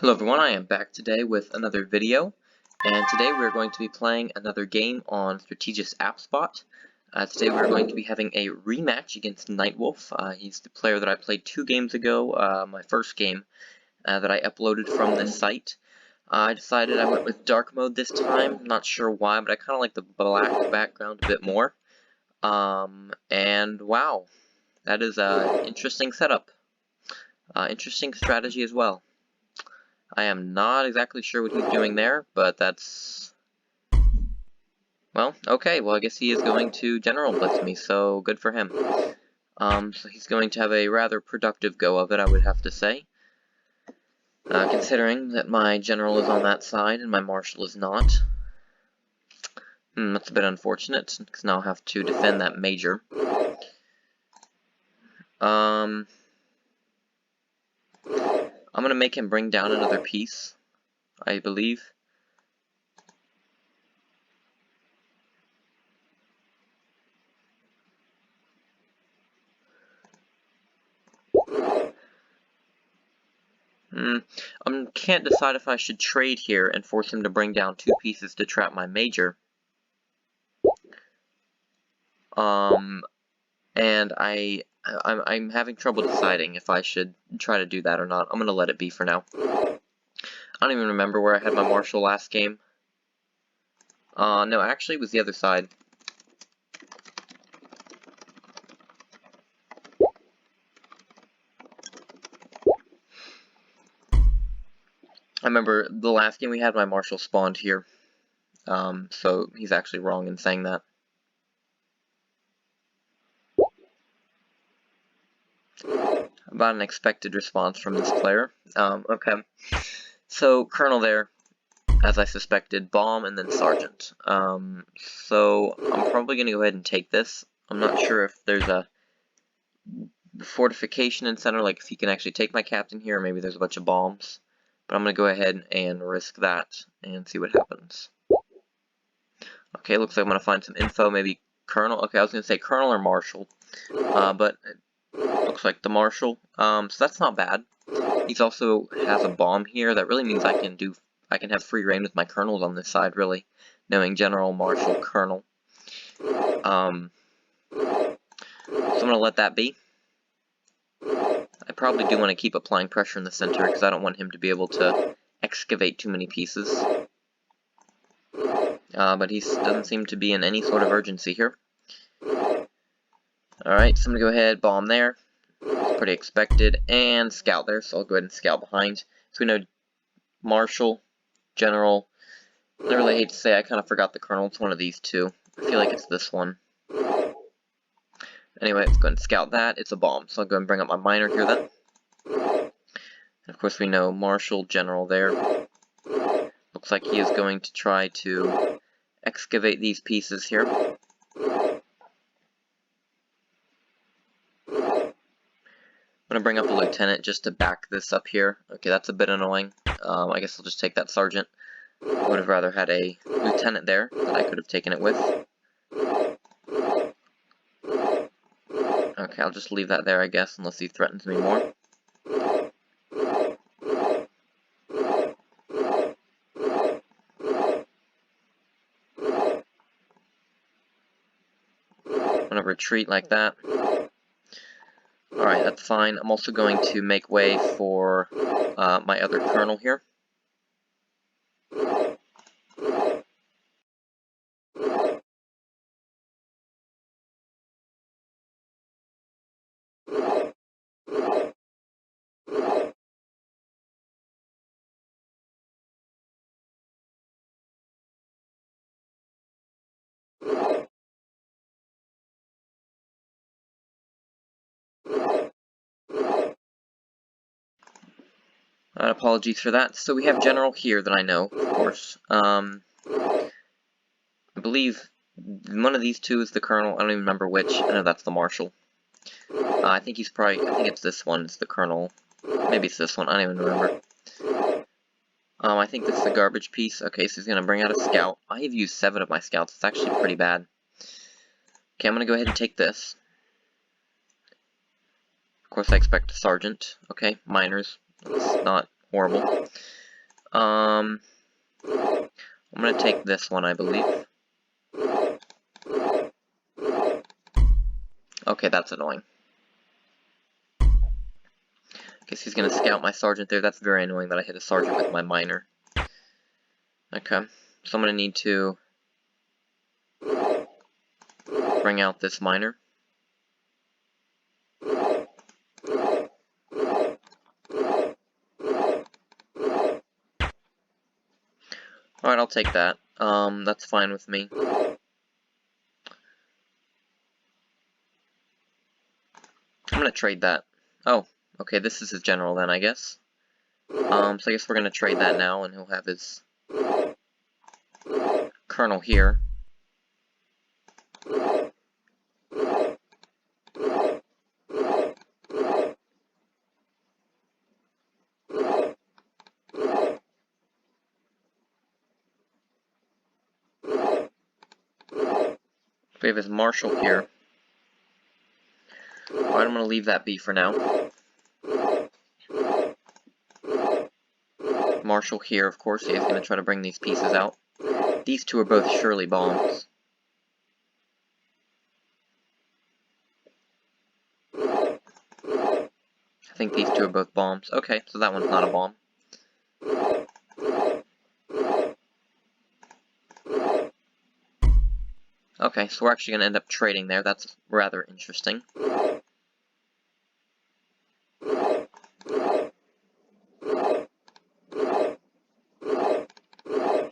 Hello everyone, I am back today with another video, and today we're going to be playing another game on Strategus Appspot. Today we're going to be having a rematch against Nightwolf. He's the player that I played 2 games ago, my first game that I uploaded from this site. I decided I went with dark mode this time, not sure why, but I kind of like the black background a bit more. And wow, that is an interesting setup, interesting strategy as well. I am not exactly sure what he's doing there, but that's... well, okay, well I guess he is going to General Blitz me, so good for him. So he's going to have a rather productive go of it, I would have to say. Considering that my General is on that side and my Marshal is not. That's a bit unfortunate, because now I'll have to defend that Major. I'm going to make him bring down another piece, I believe. I can't decide if I should trade here and force him to bring down 2 pieces to trap my Major. And I'm having trouble deciding if I should try to do that or not. I'm going to let it be for now. I don't even remember where I had my Marshal last game. No, actually it was the other side. I remember the last game we had my Marshal spawned here. So he's actually wrong in saying that. About an expected response from this player. Okay. So, Colonel there, as I suspected, Bomb, and then Sergeant. So, I'm probably going to go ahead and take this. I'm not sure if there's a fortification in center, like if he can actually take my captain here, or maybe there's a bunch of bombs. But I'm going to go ahead and risk that, and see what happens. Okay, looks like I'm going to find some info, maybe Colonel. Okay, I was going to say Colonel or Marshal, but it looks like the Marshal. So that's not bad. He also has a bomb here. That really means I can have free reign with my Colonels on this side, really, knowing General, Marshal, Colonel. So I'm going to let that be. I probably do want to keep applying pressure in the center, because I don't want him to be able to excavate too many pieces. But he doesn't seem to be in any sort of urgency here. Alright, so I'm going to go ahead, bomb there. It's pretty expected, and scout there, so I'll go ahead and scout behind. So we know Marshal, General. I really hate to say, I kind of forgot the Colonel. It's one of these two. I feel like it's this one. Anyway, let's go ahead and scout that. It's a bomb, so I'll go and bring up my miner here then. And of course we know Marshal, General there. Looks like he is going to try to excavate these pieces here. I'm going to bring up a Lieutenant just to back this up here. Okay, that's a bit annoying. I guess I'll just take that Sergeant. I would have rather had a Lieutenant there that I could have taken it with. Okay, I'll just leave that there, I guess, unless he threatens me more. I'm going to retreat like that. Alright, that's fine. I'm also going to make way for my other Colonel here. Apologies for that. So we have General here that I know, of course. I believe one of these two is the Colonel. I don't even remember which. I know that's the Marshal. I think it's this one. It's the Colonel. Maybe it's this one. I don't even remember. I think this is a garbage piece. Okay, so he's going to bring out a scout. I have used 7 of my scouts. It's actually pretty bad. Okay, I'm going to go ahead and take this. Of course, I expect a Sergeant. Okay, miners. That's not horrible. I'm going to take this one, I believe. Okay, that's annoying. Guess he's going to scout my sergeant there. That's very annoying that I hit a sergeant with my miner. Okay, so I'm going to need to bring out this miner. Alright, I'll take that. That's fine with me. I'm gonna trade that. Oh, okay, this is his general then, I guess. So I guess we're gonna trade that now, and he'll have his colonel here. We have his marshal here. Alright, I'm gonna leave that be for now. Marshal here, of course, he is gonna try to bring these pieces out. These two are both surely bombs. I think these two are both bombs. Okay, so that one's not a bomb. Okay, so we're actually going to end up trading there. That's rather interesting.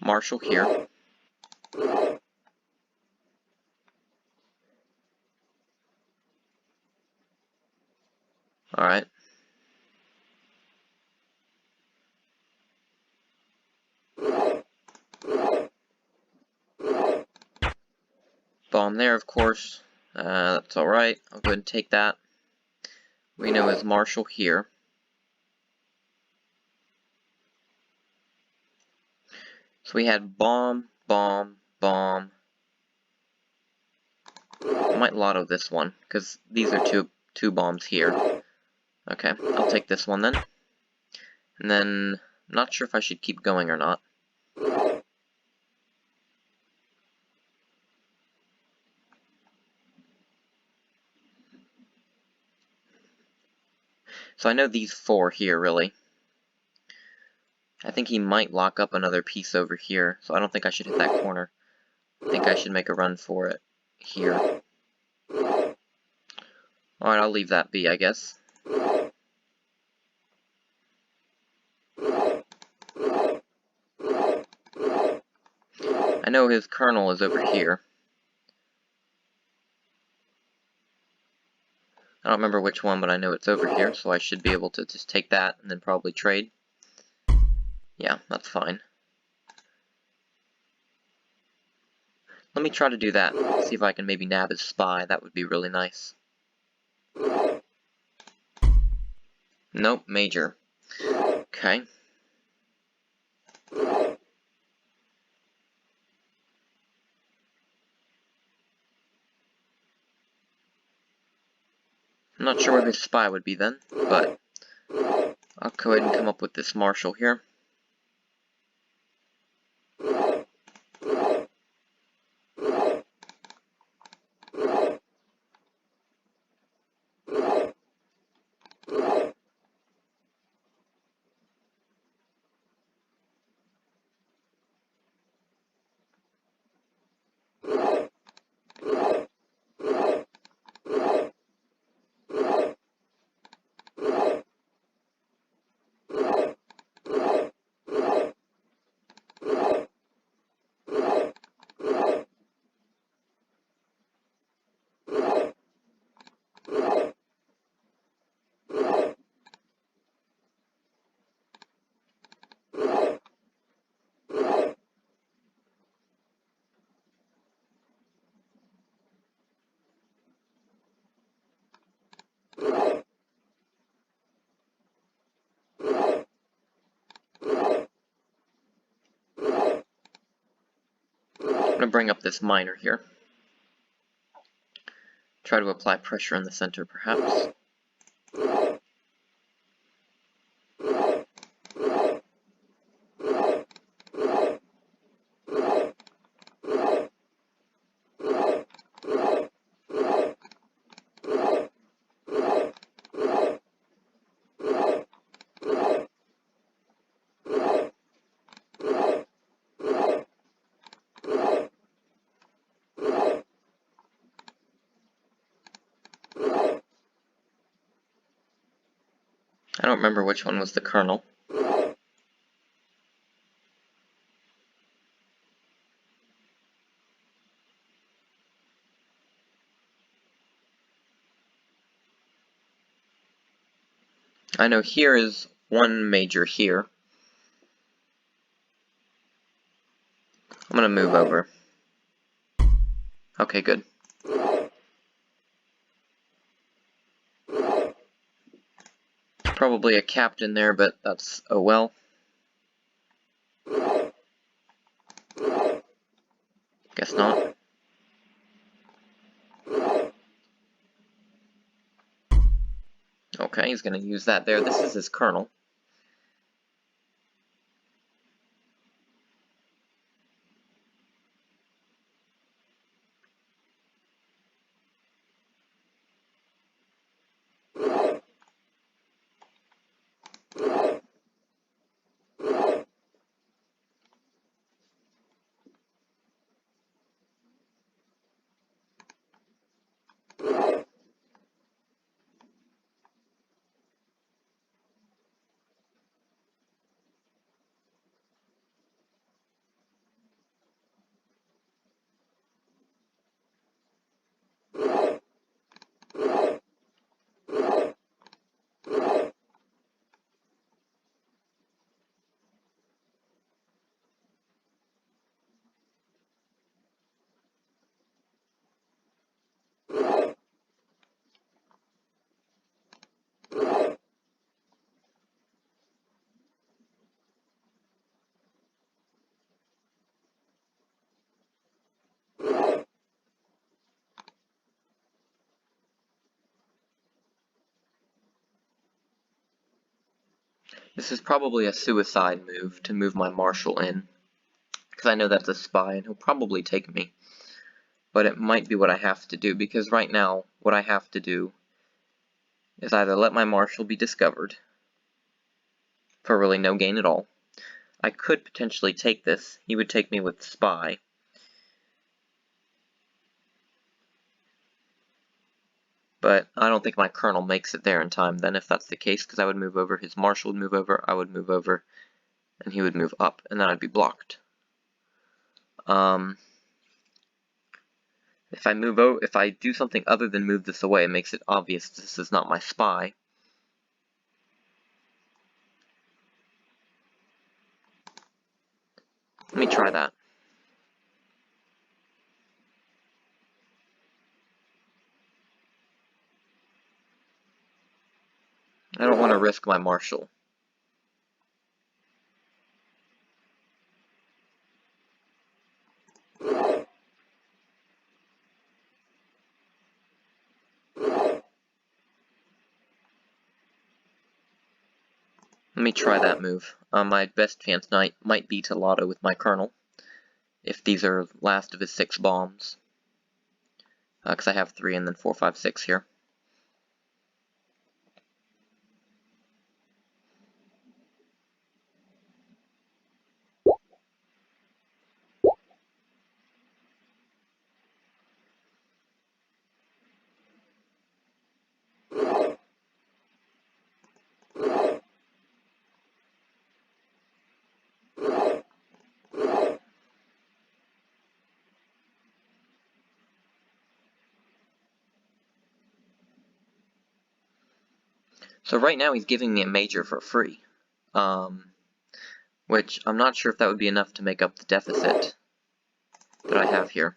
Marshal here. Alright. Bomb there, of course. That's alright. I'll go ahead and take that. We know his marshal here. So we had bomb, bomb, bomb. I might lotto this one, because these are two bombs here. Okay, I'll take this one then. And then, I'm not sure if I should keep going or not. So I know these four here, really. I think he might lock up another piece over here, so I don't think I should hit that corner. I think I should make a run for it here. Alright, I'll leave that be, I guess. I know his colonel is over here. I don't remember which one, but I know it's over here, so I should be able to just take that and then probably trade. Yeah, that's fine. Let me try to do that. See if I can maybe nab his spy. That would be really nice. Nope, major. Okay. I'm not sure where his spy would be then, but I'll go ahead and come up with this marshal here. I'm going to bring up this miner here. Try to apply pressure in the center, perhaps. don't remember which one was the colonel. I know here is one major here. I'm gonna move over. Okay, good. Probably a captain there, but that's oh well. Guess not. Okay, he's gonna use that there. This is his colonel. This is probably a suicide move to move my marshal in, because I know that's a spy and he'll probably take me. But it might be what I have to do, because right now what I have to do is either let my marshal be discovered for really no gain at all. I could potentially take this. He would take me with spy. But I don't think my colonel makes it there in time then, if that's the case, because I would move over, his marshal would move over, I would move over, and he would move up, and then I'd be blocked. If I do something other than move this away, it makes it obvious this is not my spy. Let me try that. I don't want to risk my marshal. Let me try that move. My best chance might be to lotto with my colonel, if these are last of his 6 bombs. Because I have 3 and then 4, 5, 6 here. So right now he's giving me a major for free, which I'm not sure if that would be enough to make up the deficit that I have here.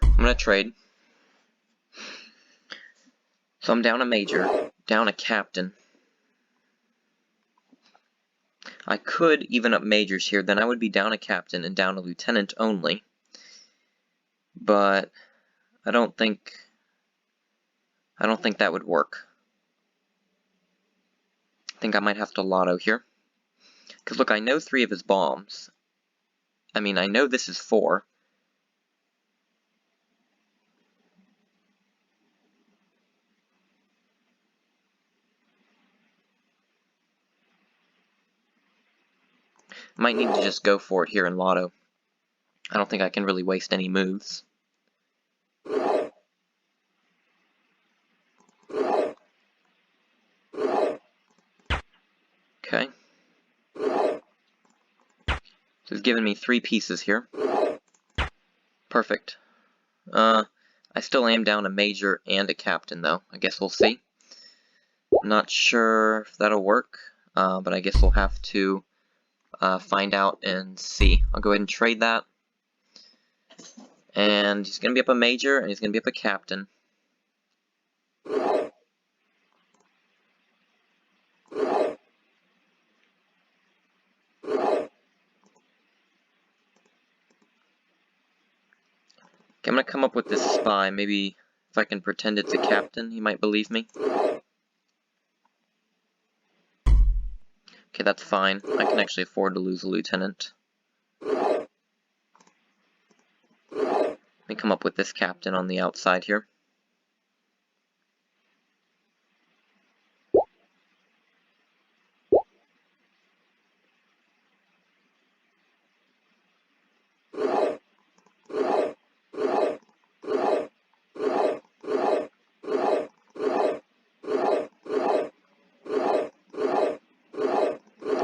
I'm going to trade. So I'm down a major, down a captain. I could even up majors here, then I would be down a captain and down a lieutenant only. But I don't think that would work. I think I might have to lotto here. Because look, I know 3 of his bombs. I mean, I know this is 4. Might need to just go for it here in Lotto. I don't think I can really waste any moves. Okay. So he's given me 3 pieces here. Perfect. I still am down a major and a captain, though. I guess we'll see. Not sure if that'll work, but I guess we'll have to find out and see. I'll go ahead and trade that. And he's going to be up a major, and he's going to be up a captain. Okay, I'm going to come up with this spy. Maybe if I can pretend it's a captain, he might believe me. Okay, that's fine. I can actually afford to lose a lieutenant. Let me come up with this captain on the outside here.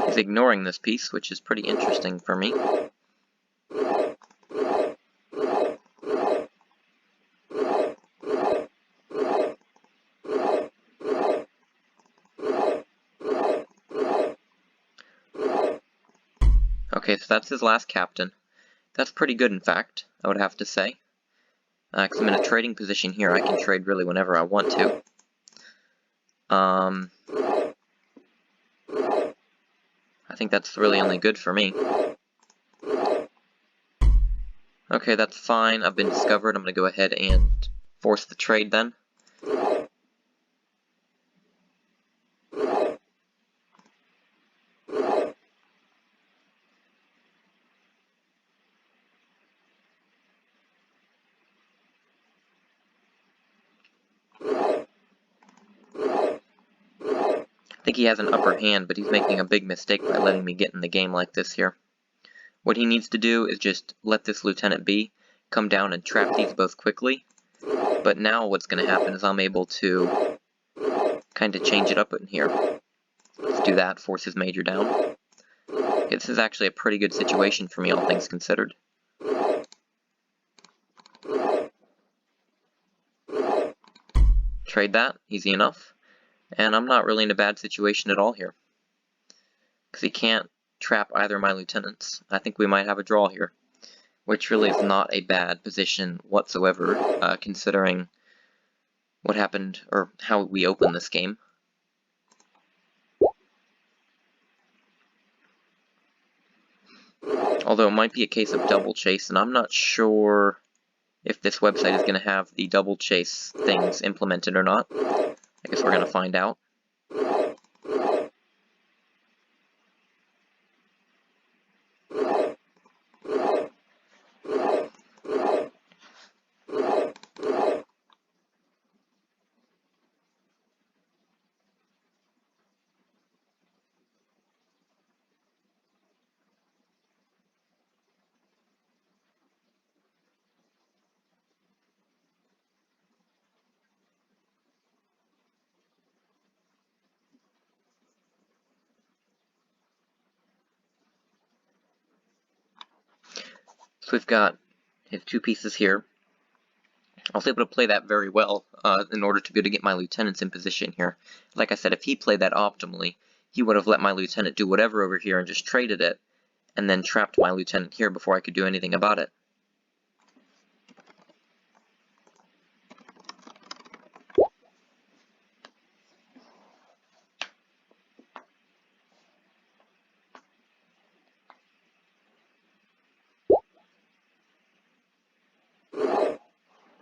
He's ignoring this piece, which is pretty interesting for me. Okay, so that's his last captain. That's pretty good, in fact, I would have to say. Because I'm in a trading position here, I can trade really whenever I want to. I think that's really only good for me. Okay, that's fine. I've been discovered. I'm going to go ahead and force the trade then. I think he has an upper hand, but he's making a big mistake by letting me get in the game like this here. What he needs to do is just let this lieutenant be, come down and trap these both quickly. But now what's going to happen is I'm able to kind of change it up in here. Let's do that, force his major down. Okay, this is actually a pretty good situation for me, all things considered. Trade that, easy enough. And I'm not really in a bad situation at all here. Because he can't trap either of my lieutenants. I think we might have a draw here. Which really is not a bad position whatsoever, considering what happened, or how we opened this game. Although it might be a case of double chase, and I'm not sure if this website is going to have the double chase things implemented or not. I guess we're going to find out. So we've got his 2 pieces here. I was able to play that very well in order to be able to get my lieutenants in position here. Like I said, if he played that optimally, he would have let my lieutenant do whatever over here and just traded it, and then trapped my lieutenant here before I could do anything about it.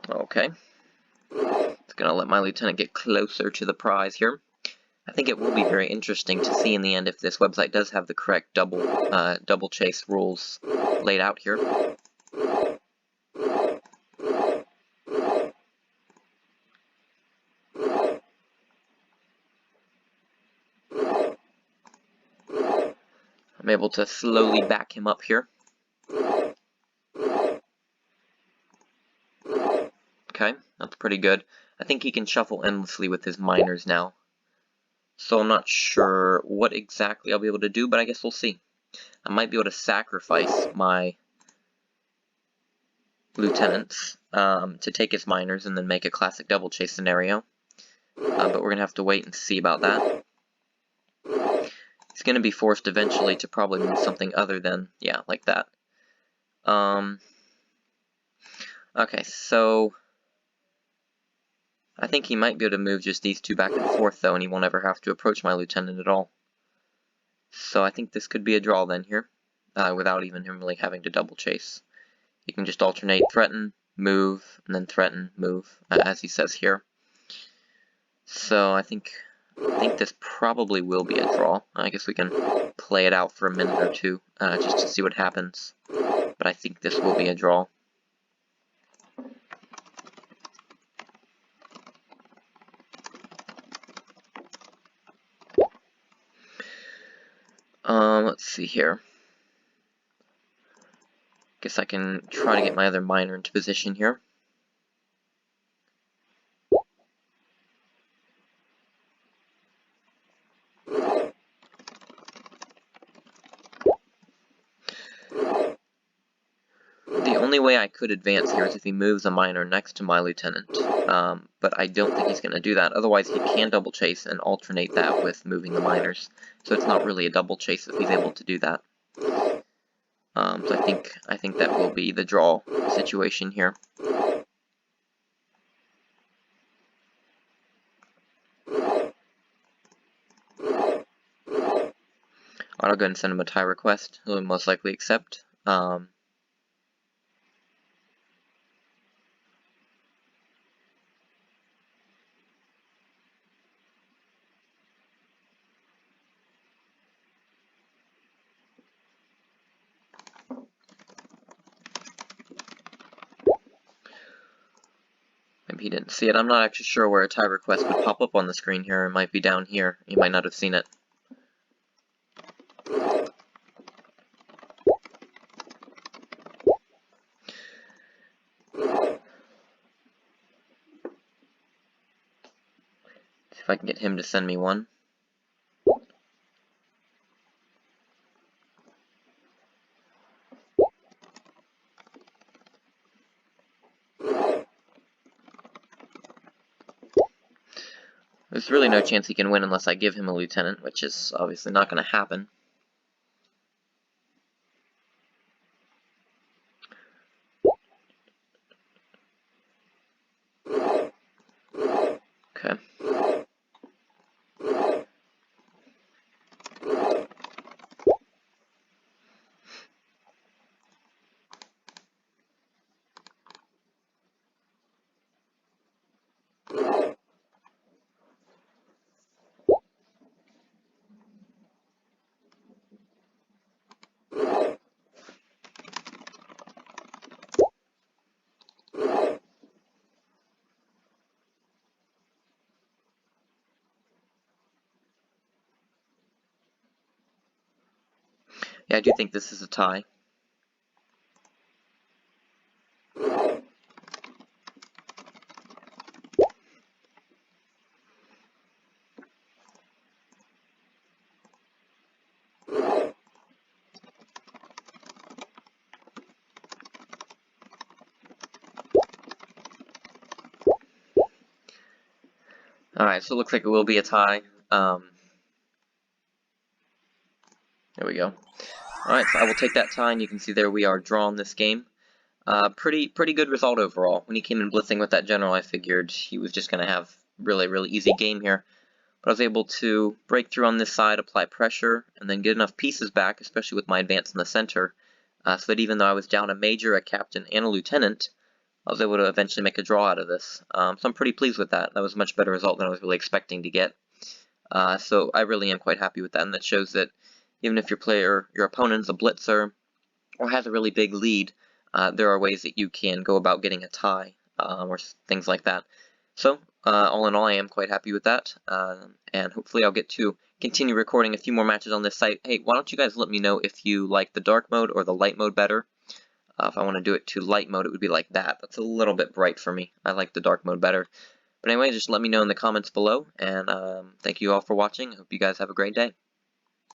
Okay. It's going to let my lieutenant get closer to the prize here. I think it will be very interesting to see in the end if this website does have the correct double chase rules laid out here. I'm I'm able to slowly back him up here. Okay, that's pretty good. I think he can shuffle endlessly with his miners now. So I'm not sure what exactly I'll be able to do, but I guess we'll see. I might be able to sacrifice my lieutenants to take his miners and then make a classic double chase scenario. But we're going to have to wait and see about that. He's going to be forced eventually to probably move something other than, yeah, like that. Okay, so I think he might be able to move just these two back and forth, though, and he won't ever have to approach my lieutenant at all. So I think this could be a draw then here, without even him really having to double chase. He can just alternate threaten, move, and then threaten, move, as he says here. So I think this probably will be a draw. I guess we can play it out for a minute or two, just to see what happens. But I think this will be a draw. Let's see here. Guess I can try to get my other miner into position here. The only way I could advance here is if he moves a miner next to my lieutenant, but I don't think he's going to do that. Otherwise, he can double chase and alternate that with moving the miners, so it's not really a double chase if he's able to do that. So I think that will be the draw situation here. I'll go ahead and send him a tie request. He'll most likely accept. Maybe he didn't see it. I'm not actually sure where a tie request would pop up on the screen here. It might be down here. You might not have seen it. See if I can get him to send me one. There's really no chance he can win unless I give him a lieutenant, which is obviously not going to happen. Okay. Yeah, I do think this is a tie. Alright, so it looks like it will be a tie. There we go. Alright, so I will take that tie, and you can see there we are drawn this game. Pretty good result overall. When he came in blitzing with that general, I figured he was just going to have really easy game here. But I was able to break through on this side, apply pressure, and then get enough pieces back, especially with my advance in the center, so that even though I was down a major, a captain, and a lieutenant, I was able to eventually make a draw out of this. So I'm pretty pleased with that. That was a much better result than I was really expecting to get. So I really am quite happy with that, and that shows that even if your opponent's a blitzer or has a really big lead, there are ways that you can go about getting a tie or things like that. So all in all, I am quite happy with that, and hopefully I'll get to continue recording a few more matches on this site. Hey, why don't you guys let me know if you like the dark mode or the light mode better. If I want to do it to light mode, it would be like that. That's a little bit bright for me. I like the dark mode better. But anyway, just let me know in the comments below, and thank you all for watching. I hope you guys have a great day.